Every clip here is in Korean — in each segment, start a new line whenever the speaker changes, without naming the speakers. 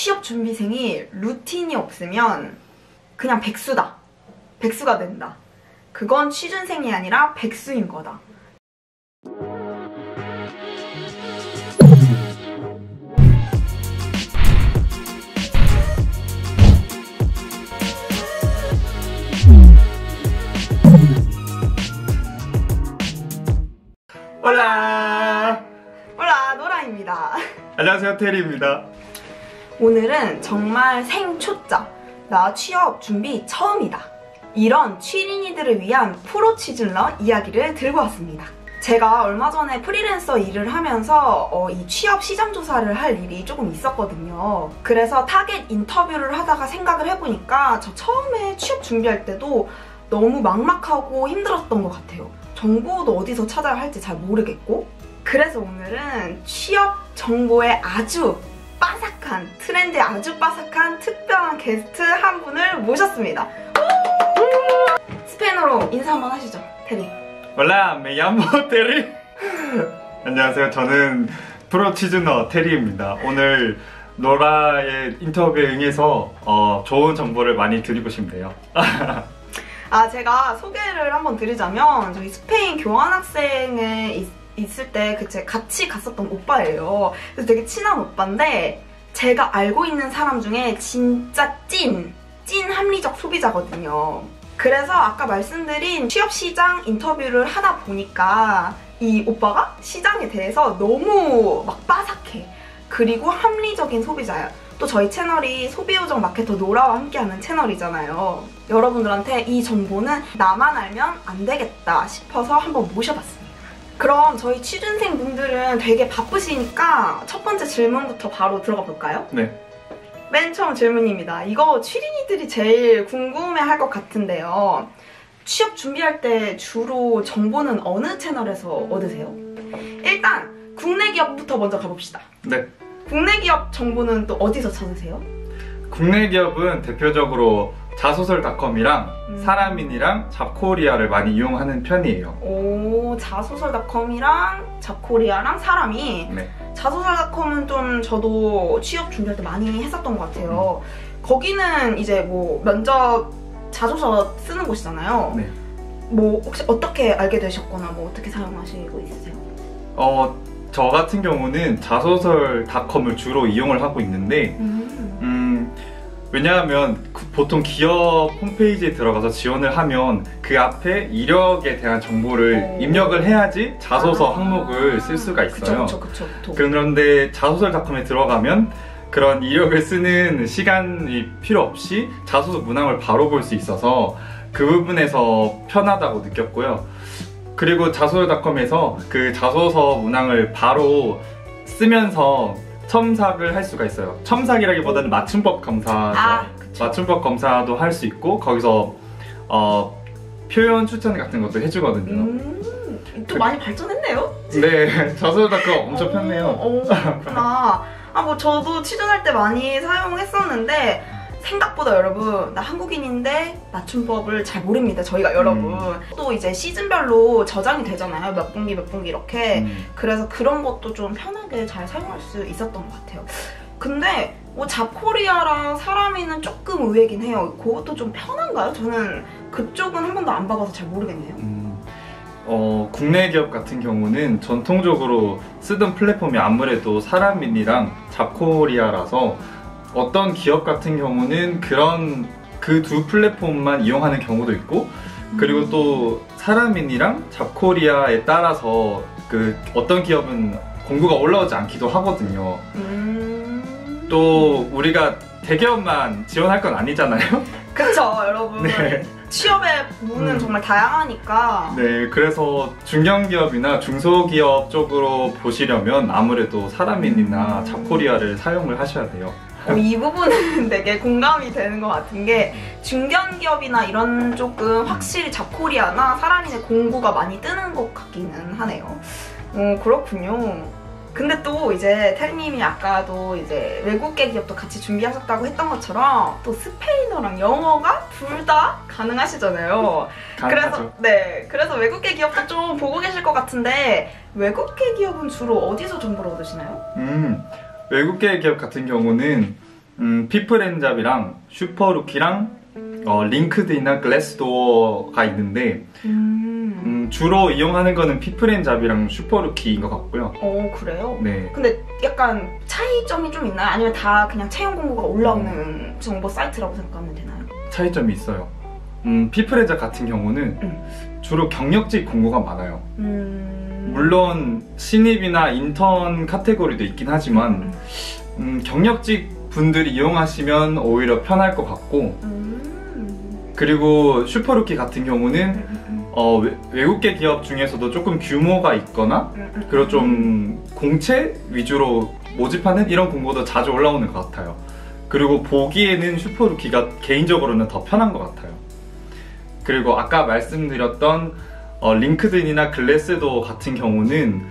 취업 준비생이 루틴이 없으면 그냥 백수다. 백수가 된다. 그건 취준생이 아니라 백수인 거다.
올라!
올라, 노라입니다.
안녕하세요, 테리입니다.
오늘은 정말 생초짜, 나 취업 준비 처음이다. 이런 취린이들을 위한 프로 취준러 이야기를 들고 왔습니다. 제가 얼마 전에 프리랜서 일을 하면서 이 취업 시장 조사를 할 일이 조금 있었거든요. 그래서 타겟 인터뷰를 하다가 생각을 해보니까 저 처음에 취업 준비할 때도 너무 막막하고 힘들었던 것 같아요. 정보도 어디서 찾아야 할지 잘 모르겠고. 그래서 오늘은 취업 정보에 아주 빠삭한, 트렌드에 아주 빠삭한 특별한 게스트 한 분을 모셨습니다. 스페인어로 인사 한번 하시죠, 테리.
올라, me llamo 테리. 안녕하세요, 저는 프로 취준러 테리입니다. 오늘 노라의 인터뷰에 응해서 좋은 정보를 많이 드리고 싶네요.
제가 소개를 한번 드리자면 저희 스페인 교환학생에 있을 때 같이 갔었던 오빠예요. 그래서 되게 친한 오빠인데 제가 알고 있는 사람 중에 진짜 찐 합리적 소비자거든요. 그래서 아까 말씀드린 취업시장 인터뷰를 하다 보니까 이 오빠가 시장에 대해서 너무 막 빠삭해. 그리고 합리적인 소비자야. 또 저희 채널이 소비요정 마케터 노라와 함께하는 채널이잖아요. 여러분들한테 이 정보는 나만 알면 안 되겠다 싶어서 한번 모셔봤습니다. 그럼 저희 취준생 분들은 되게 바쁘시니까 첫 번째 질문부터 바로 들어가 볼까요?
네.
맨 처음 질문입니다. 이거 취린이들이 제일 궁금해할 것 같은데요. 취업 준비할 때 주로 정보는 어느 채널에서 얻으세요? 일단 국내 기업부터 먼저 가봅시다.
네.
국내 기업 정보는 또 어디서 찾으세요?
국내 기업은 대표적으로 자소설닷컴이랑 사람인이랑 잡코리아를 많이 이용하는 편이에요.
오, 자소설닷컴이랑 잡코리아랑 사람인.
네.
자소설닷컴은 좀 저도 취업 준비할 때 많이 했었던 것 같아요. 거기는 이제 뭐 면접 자소서 쓰는 곳이잖아요.
네.
뭐 혹시 어떻게 알게 되셨거나 뭐 어떻게 사용하시고 있으세요?
저 같은 경우는 자소설닷컴을 주로 이용을 하고 있는데 왜냐하면 보통 기업 홈페이지에 들어가서 지원을 하면 그 앞에 이력에 대한 정보를 입력을 해야지 자소서 항목을 쓸 수가 있어요.
그쵸.
그런데 자소설닷컴에 들어가면 그런 이력을 쓰는 시간이 필요 없이 자소서 문항을 바로 볼 수 있어서 그 부분에서 편하다고 느꼈고요. 그리고 자소설닷컴에서 그 자소서 문항을 바로 쓰면서 첨삭을 할 수가 있어요. 첨삭이라기보다는 맞춤법 검사죠. 맞춤법 검사도 할 수 있고 거기서 표현 추천 같은 것도 해주거든요.
또 많이 발전했네요?
네, 자소설닷컴 엄청 편해요.
그렇구나. 뭐 저도 취준할 때 많이 사용했었는데 생각보다 여러분, 나 한국인인데 맞춤법을 잘 모릅니다, 저희가 여러분. 또 이제 시즌별로 저장이 되잖아요. 몇 분기 이렇게. 그래서 그런 것도 좀 편하게 잘 사용할 수 있었던 것 같아요. 근데 뭐 잡코리아랑 사람이는 조금 의외긴 해요. 그것도 좀 편한가요? 저는 그쪽은 한 번도 안 봐봐서 잘 모르겠네요.
국내 기업 같은 경우는 전통적으로 쓰던 플랫폼이 아무래도 사람인이랑 잡코리아라서 어떤 기업 같은 경우는 그 두 플랫폼만 이용하는 경우도 있고 그리고 또 사람인이랑 잡코리아에 따라서 어떤 기업은 공고가 올라오지 않기도 하거든요. 또 우리가 대기업만 지원할 건 아니잖아요?
그쵸, 여러분.
네.
취업의 문은 정말 다양하니까.
네, 그래서 중견기업이나 중소기업 쪽으로 보시려면 아무래도 사람인이나 잡코리아를 사용을 하셔야 돼요.
이 부분은 되게 공감이 되는 것 같은 게 중견기업이나 이런 쪽은 확실히 잡코리아나 사람인의 공고가 많이 뜨는 것 같기는 하네요. 그렇군요. 근데 또 이제 테리님이 아까도 이제 외국계 기업도 같이 준비하셨다고 했던 것처럼 또 스페인어랑 영어가 둘 다 가능하시잖아요.
가능하죠.
그래서 외국계 기업도 좀 보고 계실 것 같은데 외국계 기업은 주로 어디서 정보를 얻으시나요?
외국계 기업 같은 경우는 피플앤잡이랑 슈퍼루키랑 링크드인이나 글래스도어가 있는데 주로 이용하는 거는 피플앤잡이랑 슈퍼루키인 것 같고요.
그래요?
네.
근데 약간 차이점이 좀 있나요? 아니면 다 그냥 채용 공고가 올라오는 정보 사이트라고 생각하면 되나요?
차이점이 있어요. 피플앤잡 같은 경우는 주로 경력직 공고가 많아요. 물론 신입이나 인턴 카테고리도 있긴 하지만 경력직 분들이 이용하시면 오히려 편할 것 같고 그리고 슈퍼루키 같은 경우는 외국계 기업 중에서도 조금 규모가 있거나 그리고 좀 공채 위주로 모집하는 이런 공고도 자주 올라오는 것 같아요. 그리고 보기에는 슈퍼루키가 개인적으로는 더 편한 것 같아요. 그리고 아까 말씀드렸던 링크드인이나 글래스도어 같은 경우는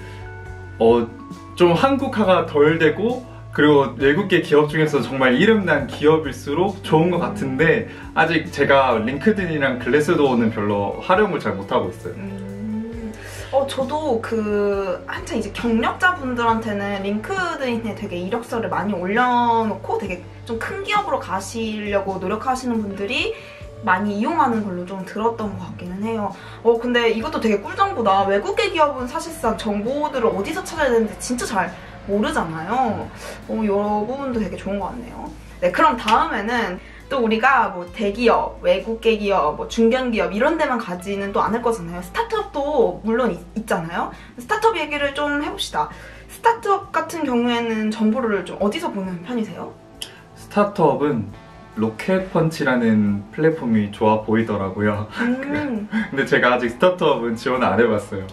좀 한국화가 덜 되고 그리고 외국계 기업 중에서 정말 이름난 기업일수록 좋은 것 같은데 아직 제가 링크드인이랑 글래스도어는 별로 활용을 잘 못하고 있어요.
저도 한창 이제 경력자분들한테는 링크드인에 되게 이력서를 많이 올려놓고 되게 좀 큰 기업으로 가시려고 노력하시는 분들이 많이 이용하는 걸로 좀 들었던 것 같기는 해요. 근데 이것도 되게 꿀정보다. 외국계 기업은 사실상 정보들을 어디서 찾아야 되는지 진짜 잘 모르잖아요. 이 부분도 되게 좋은 것 같네요. 네, 그럼 다음에는 또 우리가 뭐 대기업, 외국계 기업, 뭐 중견기업 이런 데만 가지는 또 않을 거잖아요. 스타트업도 물론 있잖아요. 스타트업 얘기를 좀 해봅시다. 스타트업 같은 경우에는 정보를 좀 어디서 보는 편이세요?
스타트업은 로켓펀치라는 플랫폼이 좋아 보이더라고요. 근데 제가 아직 스타트업은 지원을 안 해봤어요.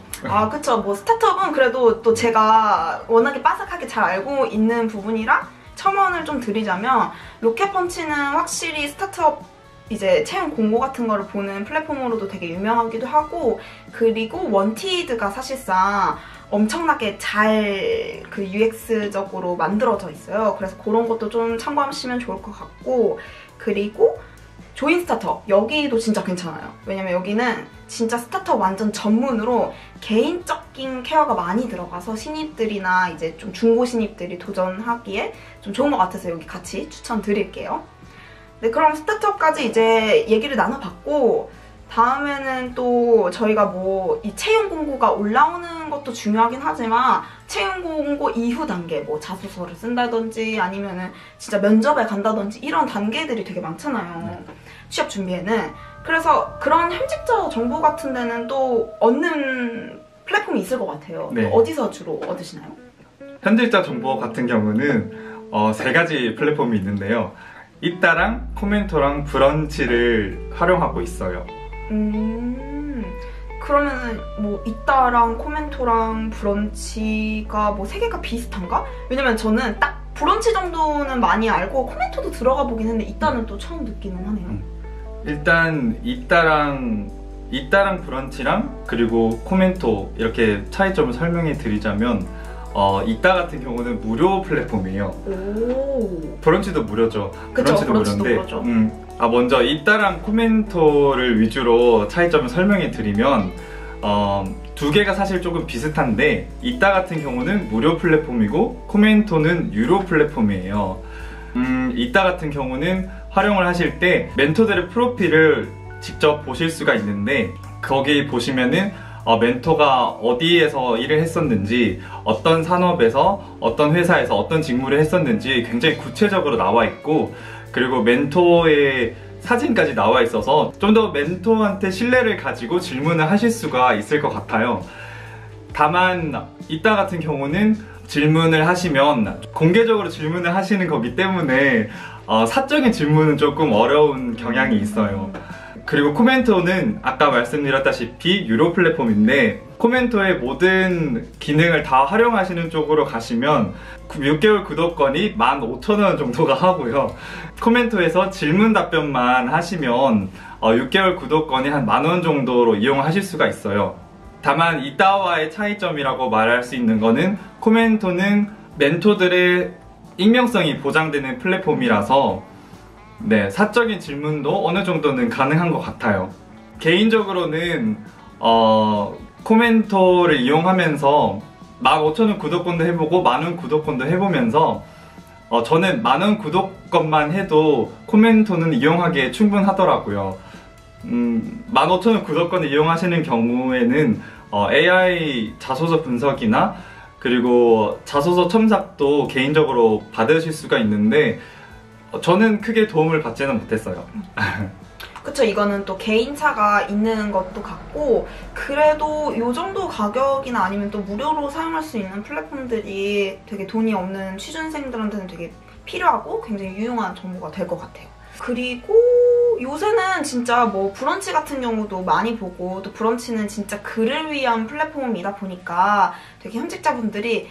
그쵸. 뭐 스타트업은 그래도 또 제가 워낙에 빠삭하게 잘 알고 있는 부분이라 첨언을 좀 드리자면 로켓펀치는 확실히 스타트업 이제 채용 공고 같은 거를 보는 플랫폼으로도 되게 유명하기도 하고 그리고 원티드가 사실상 엄청나게 잘 UX적으로 만들어져 있어요. 그래서 그런 것도 좀 참고하시면 좋을 것 같고 그리고 조인 스타트업 여기도 진짜 괜찮아요. 왜냐면 여기는 진짜 스타트업 완전 전문으로 개인적인 케어가 많이 들어가서 신입들이나 이제 좀 중고 신입들이 도전하기에 좀 좋은 것 같아서 여기 같이 추천드릴게요. 네, 그럼 스타트업까지 이제 얘기를 나눠봤고 다음에는 또 저희가 뭐 이 채용 공고가 올라오는 것도 중요하긴 하지만 채용 공고 이후 단계 뭐 자소서를 쓴다든지 아니면은 진짜 면접에 간다든지 이런 단계들이 되게 많잖아요. 취업 준비에는. 그래서 그런 현직자 정보 같은 데는 또 얻는 플랫폼이 있을 것 같아요.
네.
어디서 주로 얻으시나요?
현직자 정보 같은 경우는 3가지 플랫폼이 있는데요. 이따랑 코멘토랑 브런치를 활용하고 있어요.
그러면은 뭐 이따랑 코멘토랑 브런치가 뭐 3개가 비슷한가? 왜냐면 저는 딱 브런치 정도는 많이 알고 코멘토도 들어가 보긴 했는데 이따는 또 처음 듣기는 하네요.
일단 이따랑 브런치랑 그리고 코멘토 이렇게 차이점을 설명해 드리자면 이따 같은 경우는 무료 플랫폼이에요. 브런치도 무료죠.
그쵸,
브런치도 무료인데
무료죠.
먼저 이따랑 코멘토를 위주로 차이점을 설명해 드리면 2개가 사실 조금 비슷한데 이따 같은 경우는 무료 플랫폼이고 코멘토는 유료 플랫폼이에요. 이따 같은 경우는 활용을 하실 때 멘토들의 프로필을 직접 보실 수가 있는데 거기 보시면은 멘토가 어디에서 일을 했었는지 어떤 산업에서 어떤 회사에서 어떤 직무를 했었는지 굉장히 구체적으로 나와 있고 그리고 멘토의 사진까지 나와 있어서 좀 더 멘토한테 신뢰를 가지고 질문을 하실 수가 있을 것 같아요. 다만 이따 같은 경우는 질문을 하시면 공개적으로 질문을 하시는 거기 때문에 사적인 질문은 조금 어려운 경향이 있어요. 그리고 코멘토는 아까 말씀드렸다시피 유료 플랫폼인데 코멘토의 모든 기능을 다 활용하시는 쪽으로 가시면 6개월 구독권이 15,000원 정도가 하고요. 코멘토에서 질문 답변만 하시면 6개월 구독권이 한 10,000원 정도로 이용하실 수가 있어요. 다만 이따와의 차이점이라고 말할 수 있는 거는 코멘토는 멘토들의 익명성이 보장되는 플랫폼이라서 네, 사적인 질문도 어느 정도는 가능한 것 같아요. 개인적으로는 코멘토를 이용하면서 15,000원 구독권도 해보고 10,000원 구독권도 해보면서 저는 10,000원 구독권만 해도 코멘토는 이용하기에 충분하더라고요. 15,000원 구독권을 이용하시는 경우에는 AI 자소서 분석이나 그리고 자소서 첨삭도 개인적으로 받으실 수가 있는데 저는 크게 도움을 받지는 못했어요.
그쵸, 이거는 또 개인차가 있는 것도 같고, 그래도 이 정도 가격이나 아니면 또 무료로 사용할 수 있는 플랫폼들이 되게 돈이 없는 취준생들한테는 되게 필요하고 굉장히 유용한 정보가 될 것 같아요. 그리고 요새는 진짜 뭐 브런치 같은 경우도 많이 보고, 또 브런치는 진짜 글을 위한 플랫폼이다 보니까 되게 현직자분들이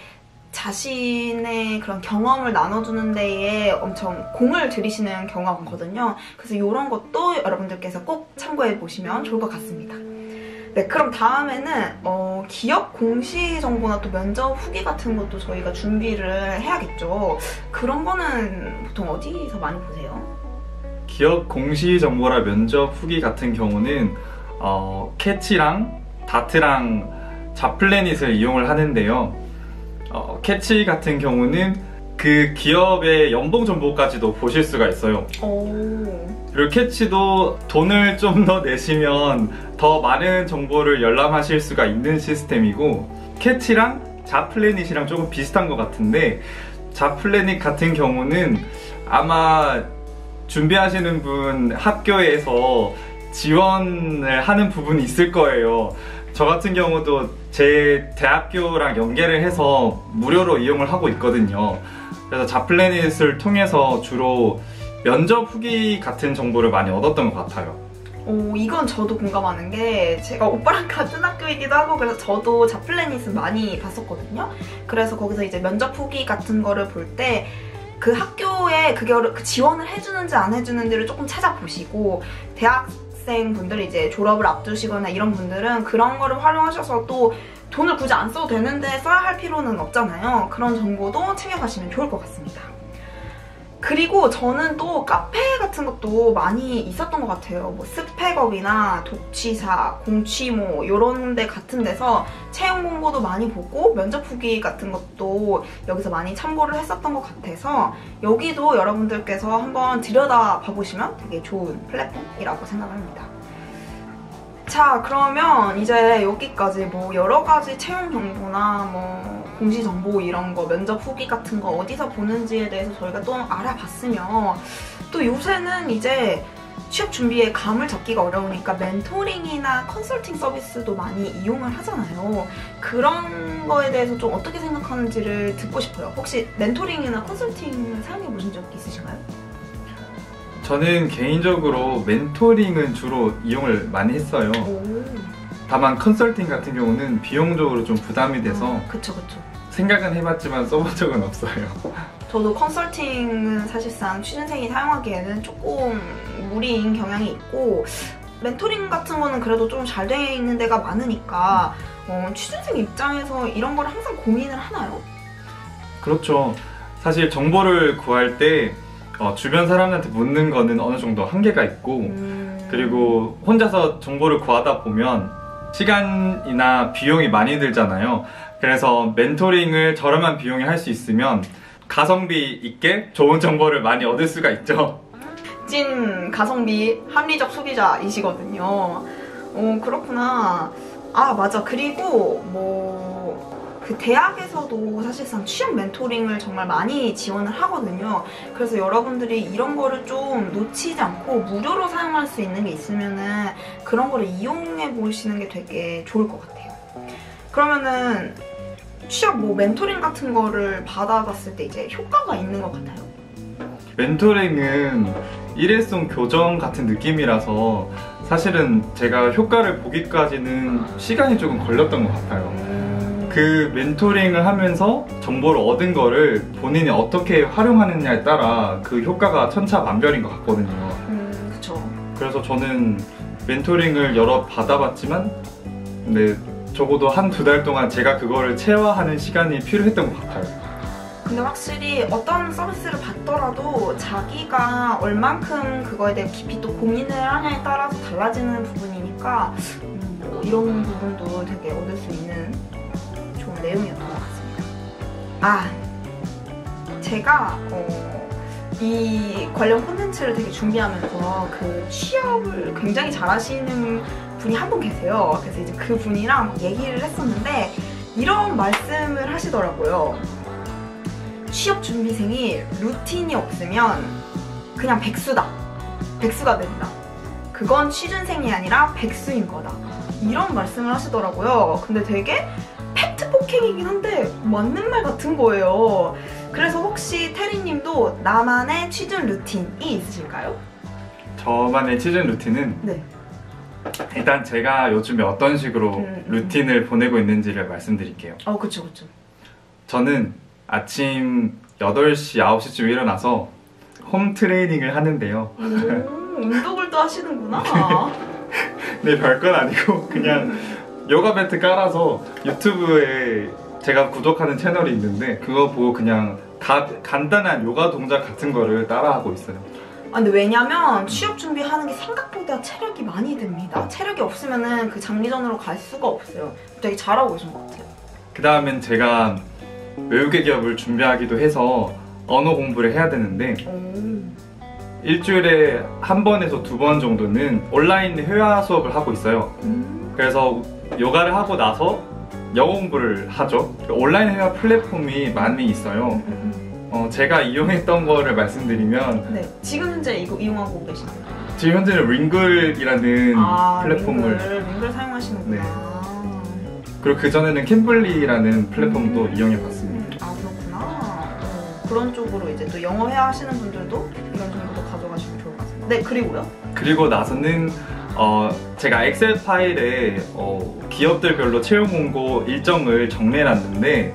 자신의 그런 경험을 나눠주는 데에 엄청 공을 들이시는 경우가 많거든요. 그래서 이런 것도 여러분들께서 꼭 참고해 보시면 좋을 것 같습니다. 네, 그럼 다음에는 기업 공시 정보나 또 면접 후기 같은 것도 저희가 준비를 해야겠죠. 그런 거는 보통 어디서 많이 보세요?
기업 공시 정보나 면접 후기 같은 경우는 캐치랑 다트랑 잡플래닛을 이용을 하는데요. 캐치 같은 경우는 그 기업의 연봉 정보까지도 보실 수가 있어요. 그리고 캐치도 돈을 좀 더 내시면 더 많은 정보를 열람하실 수가 있는 시스템이고, 캐치랑 잡플래닛이랑 조금 비슷한 것 같은데, 잡플래닛 같은 경우는 아마 준비하시는 분 학교에서 지원을 하는 부분이 있을 거예요. 저 같은 경우도 제 대학교랑 연계를 해서 무료로 이용을 하고 있거든요. 그래서 잡플래닛을 통해서 주로 면접 후기 같은 정보를 많이 얻었던 것 같아요.
이건 저도 공감하는 게, 제가 오빠랑 같은 학교이기도 하고 그래서 저도 잡플래닛을 많이 봤었거든요. 그래서 거기서 이제 면접 후기 같은 거를 볼 때 그 학교에 그 지원을 해주는지 안 해주는지를 조금 찾아보시고, 대학생분들이 이제 졸업을 앞두시거나 이런 분들은 그런 거를 활용하셔서 또 돈을 굳이 안 써도 되는데 써야 할 필요는 없잖아요. 그런 정보도 챙겨가시면 좋을 것 같습니다. 그리고 저는 또 카페 같은 것도 많이 있었던 것 같아요. 뭐 스펙업이나 독취사, 공취모 이런 데 같은 데서 채용 공고도 많이 보고 면접 후기 같은 것도 여기서 많이 참고를 했었던 것 같아서 여기도 여러분들께서 한번 들여다 봐보시면 되게 좋은 플랫폼이라고 생각합니다. 자, 그러면 이제 여기까지 뭐 여러 가지 채용 정보나 뭐 공시 정보 이런 거, 면접 후기 같은 거 어디서 보는지에 대해서 저희가 또 알아봤으면, 또 요새는 이제 취업 준비에 감을 잡기가 어려우니까 멘토링이나 컨설팅 서비스도 많이 이용을 하잖아요. 그런 거에 대해서 좀 어떻게 생각하는지를 듣고 싶어요. 혹시 멘토링이나 컨설팅을 사용해 보신 적 있으신가요?
저는 개인적으로 멘토링은 주로 이용을 많이 했어요. 다만 컨설팅 같은 경우는 비용적으로 좀 부담이 돼서
그쵸.
생각은 해봤지만 써본 적은 없어요.
저도 컨설팅은 사실상 취준생이 사용하기에는 조금 무리인 경향이 있고, 멘토링 같은 거는 그래도 좀 잘 돼 있는 데가 많으니까 취준생 입장에서 이런 걸 항상 고민을 하나요?
그렇죠. 사실 정보를 구할 때 주변 사람한테 묻는 거는 어느 정도 한계가 있고, 그리고 혼자서 정보를 구하다 보면 시간이나 비용이 많이 들잖아요. 그래서 멘토링을 저렴한 비용에 할 수 있으면 가성비 있게 좋은 정보를 많이 얻을 수가 있죠.
찐 가성비 합리적 소비자이시거든요. 그렇구나. 아, 맞아. 그리고 그 대학에서도 사실상 취업 멘토링을 정말 많이 지원을 하거든요. 그래서 여러분들이 이런 거를 좀 놓치지 않고 무료로 사용할 수 있는 게 있으면은 그런 거를 이용해 보시는 게 되게 좋을 것 같아요. 그러면은 취업 멘토링 같은 거를 받아봤을 때 이제 효과가 있는 것 같아요?
멘토링은 일회성 교정 같은 느낌이라서 사실은 제가 효과를 보기까지는 시간이 조금 걸렸던 것 같아요. 그 멘토링을 하면서 정보를 얻은 거를 본인이 어떻게 활용하느냐에 따라 그 효과가 천차만별인 것 같거든요.
그쵸.
그래서 저는 멘토링을 여러 받아봤지만 적어도 1-2달 동안 제가 그거를 체화하는 시간이 필요했던 것 같아요.
근데 확실히 어떤 서비스를 받더라도 자기가 얼만큼 그거에 대해 깊이 또 고민을 하냐에 따라서 달라지는 부분이니까 이런 부분도 되게 얻을 수 있는 좋은 내용이었던 것 같습니다. 제가 이 관련 콘텐츠를 되게 준비하면서 그 취업을 굉장히 잘하시는 분이 한 분 계세요. 그래서 이제 그 분이랑 얘기를 했었는데 이런 말씀을 하시더라고요. 취업 준비생이 루틴이 없으면 그냥 백수다. 백수가 된다. 그건 취준생이 아니라 백수인 거다. 이런 말씀을 하시더라고요. 근데 되게 팩트 폭행이긴 한데 맞는 말 같은 거예요. 그래서 혹시 테리님도 나만의 취준 루틴이 있으실까요?
저만의 취준 루틴은
네.
일단 제가 요즘에 어떤 식으로 루틴을 보내고 있는지를 말씀드릴게요.
그쵸 그쵸.
저는 아침 8시, 9시쯤 일어나서 홈 트레이닝을 하는데요.
운동을 또 하시는구나.
네, 별건 아니고 그냥 요가 매트 깔아서 유튜브에 제가 구독하는 채널이 있는데 그거 보고 그냥 간단한 요가 동작 같은 거를 따라하고 있어요.
근데 왜냐면 취업 준비하는 게 생각보다 체력이 많이 듭니다. 체력이 없으면은 그 장기전으로 갈 수가 없어요. 되게 잘하고 계신 것 같아요.
그 다음엔 제가 외국계 기업을 준비하기도 해서 언어 공부를 해야 되는데 일주일에 한 번에서 2번 정도는 온라인 회화 수업을 하고 있어요. 그래서 요가를 하고 나서 영어 공부를 하죠. 온라인 회화 플랫폼이 많이 있어요. 제가 이용했던 거를 말씀드리면
네, 지금 현재 이거 이용하고 계시나요?
지금 현재는 링글이라는 플랫폼을
링글 사용하시는구나.
네. 그리고 그전에는 캠블리라는 플랫폼도 이용해봤습니다.
그렇구나. 그런 쪽으로 이제 또 영어 회화 하시는 분들도 이런 정도도 가져가시면 좋을 것 같습니다. 네, 그리고요?
그리고 나서는 제가 엑셀 파일에 기업들별로 채용 공고 일정을 정리해놨는데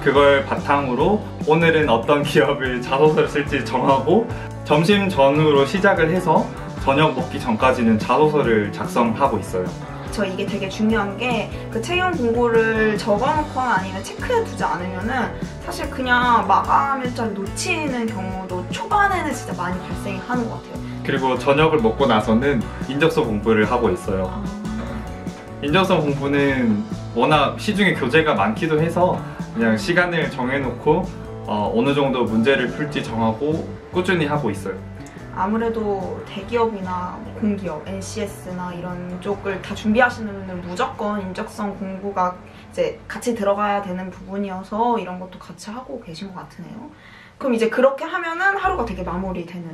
그걸 바탕으로 오늘은 어떤 기업을 자소서를 쓸지 정하고 점심 전후로 시작을 해서 저녁 먹기 전까지는 자소서를 작성하고 있어요.
이게 되게 중요한 게 그 채용 공고를 적어놓거나 아니면 체크해두지 않으면은 사실 그냥 마감 일자를 놓치는 경우도 초반에는 진짜 많이 발생이 하는 것 같아요.
그리고 저녁을 먹고 나서는 인적성 공부를 하고 있어요. 인적성 공부는 워낙 시중에 교재가 많기도 해서 그냥 시간을 정해놓고 어느 정도 문제를 풀지 정하고 꾸준히 하고 있어요.
아무래도 대기업이나 공기업, NCS나 이런 쪽을 다 준비하시는 분들은 무조건 인적성 공부가 이제 같이 들어가야 되는 부분이어서 이런 것도 같이 하고 계신 것 같으네요. 그럼 이제 그렇게 하면은 하루가 되게 마무리되는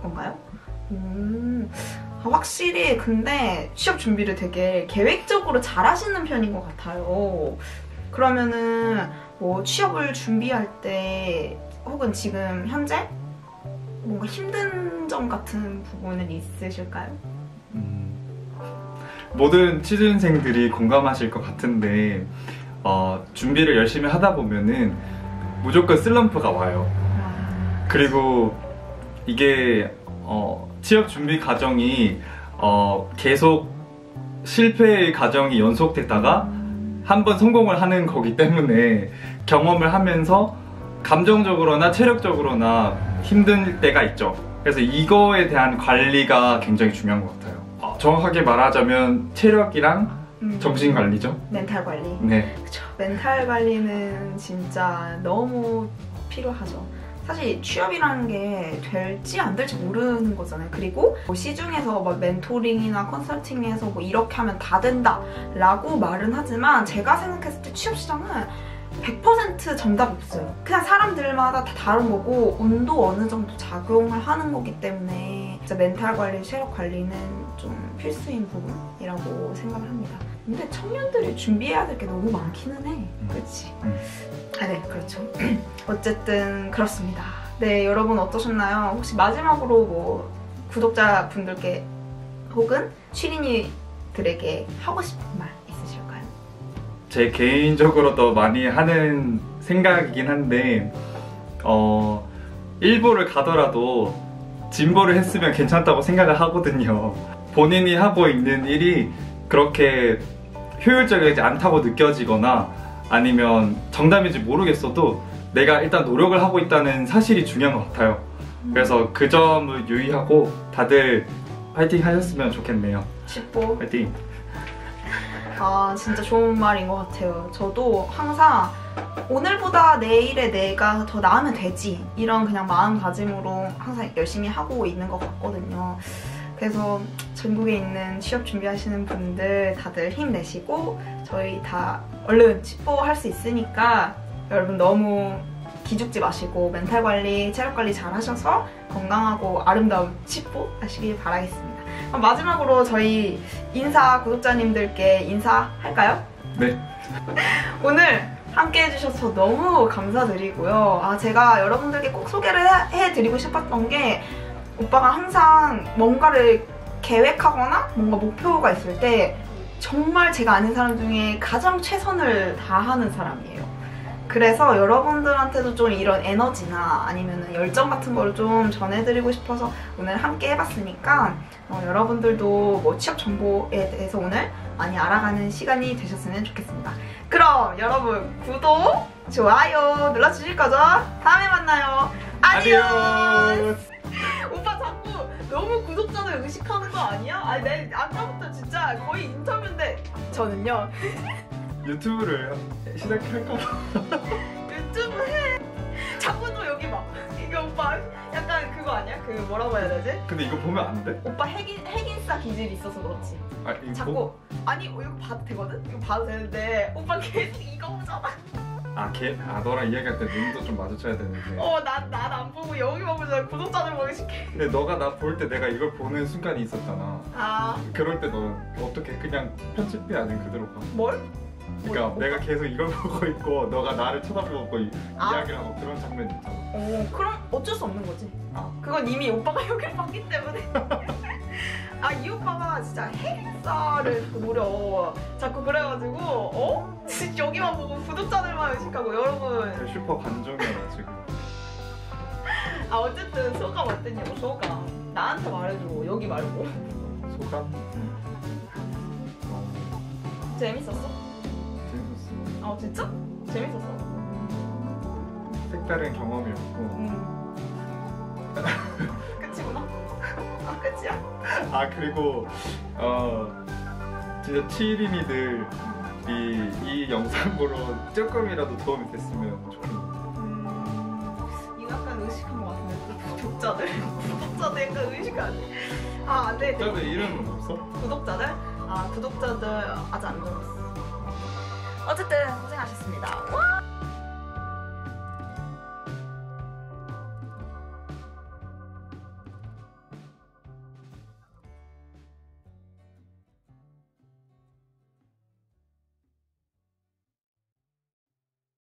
건가요? 확실히 근데 취업 준비를 되게 계획적으로 잘 하시는 편인 것 같아요. 그러면은 뭐 취업을 준비할 때 혹은 지금 현재 뭔가 힘든 점 같은 부분은 있으실까요?
모든 취준생들이 공감하실 것 같은데 준비를 열심히 하다 보면은 무조건 슬럼프가 와요. 그리고 이게 취업 준비 과정이 계속 실패의 과정이 연속되다가 한 번 성공을 하는 거기 때문에 경험을 하면서 감정적으로나 체력적으로나 힘든 때가 있죠. 그래서 이거에 대한 관리가 굉장히 중요한 것 같아요. 정확하게 말하자면 체력이랑 정신 관리죠.
멘탈 관리.
네.
그쵸. 멘탈 관리는 진짜 너무 필요하죠. 사실 취업이라는 게 될지 안 될지 모르는 거잖아요. 그리고 뭐 시중에서 막 멘토링이나 컨설팅에서 뭐 이렇게 하면 다 된다 라고 말은 하지만 제가 생각했을 때 취업 시장은 100% 정답이 없어요. 그냥 사람들마다 다 다른 거고 온도 어느 정도 작용을 하는 거기 때문에 진짜 멘탈 관리, 체력 관리는 좀 필수인 부분이라고 생각을 합니다. 근데 청년들이 준비해야 될 게 너무 많기는 해. 그렇지? 네, 그렇죠. 어쨌든 그렇습니다. 네, 여러분 어떠셨나요? 혹시 마지막으로 뭐 구독자분들께 혹은 취린이들에게 하고 싶은 말 있으실까요?
제 개인적으로 더 많이 하는 생각이긴 한데 일보를 가더라도 진보를 했으면 괜찮다고 생각을 하거든요. 본인이 하고 있는 일이 그렇게 효율적이지 않다고 느껴지거나 아니면 정답인지 모르겠어도 내가 일단 노력을 하고 있다는 사실이 중요한 것 같아요. 그래서 그 점을 유의하고 다들 파이팅 하셨으면 좋겠네요.
10보
파이팅!
진짜 좋은 말인 것 같아요. 저도 항상 오늘보다 내일의 내가 더 나으면 되지, 이런 그냥 마음가짐으로 항상 열심히 하고 있는 것 같거든요. 그래서 전국에 있는 취업 준비하시는 분들 다들 힘내시고 저희 다 얼른 치뽀할 수 있으니까 여러분 너무 기죽지 마시고 멘탈 관리, 체력 관리 잘 하셔서 건강하고 아름다운 치뽀 하시길 바라겠습니다. 그럼 마지막으로 저희 구독자님들께 인사할까요?
네.
오늘 함께 해주셔서 너무 감사드리고요. 제가 여러분들께 꼭 소개를 해드리고 싶었던 게, 오빠가 항상 뭔가를 계획하거나 뭔가 목표가 있을 때 정말 제가 아는 사람 중에 가장 최선을 다하는 사람이에요. 그래서 여러분들한테도 좀 이런 에너지나 아니면 열정 같은 걸 좀 전해드리고 싶어서 오늘 함께 해봤으니까 여러분들도 뭐 취업 정보에 대해서 오늘 많이 알아가는 시간이 되셨으면 좋겠습니다. 그럼 여러분 구독, 좋아요 눌러주실 거죠? 다음에 만나요. 아디오스! 오빠 자꾸 너무 구독자들 의식하는 거 아니야? 아니 내 아까부터 진짜 거의 인터뷰인데. 저는요
유튜브를 시작할까 봐.
유튜브 해. 자꾸 또 여기 막 이게 오빠 약간 그거 아니야? 그 뭐라고 해야 되지?
근데 이거 보면 안 돼?
오빠 핵인싸 기질이 있어서 그렇지.
이거
자꾸 아니 이거 봐도 되거든? 이거 봐도 되는데 오빠 계속 이거 보잖아.
너랑 이야기할 때 눈도 좀 마주쳐야 되는데.
난 안 보고 여기만 보잖아. 구독자들 보기 쉽게.
근데 너가 나 볼 때 내가 이걸 보는 순간이 있었잖아.
그럴
때 너 어떻게 그냥 편집해 아니면 그대로 봐?
뭘?
그러니까 내가 계속 이걸 보고 있고 너가 나를 쳐다보고 이야기를 하고 그런 장면이 있잖아.
그럼 어쩔 수 없는 거지. 그건 이미 오빠가 여기를 봤기 때문에. 이 오빠가 진짜 핵인싸를 노려. 자꾸 그래가지고 여기만 보고 구독자들만 의식하고. 여러분
슈퍼 관종이야 지금.
어쨌든 소감 어땠냐고. 소감 나한테 말해줘. 여기 말고.
소감?
재밌었어?
재밌었어.
진짜? 재밌었어?
색다른 경험이었고.
끝이구나. 끝이야?
그리고 진짜 치일이니들이 이 영상 보러 조금이라도 도움이 됐으면 좋겠네.
이거 약간 의식한 것 같은데. 구독자들 약간 의식하네. 네.
구독자들 이름은 없어?
구독자들? 구독자들 아직 안 들었어. 어쨌든 고생하셨습니다. 와!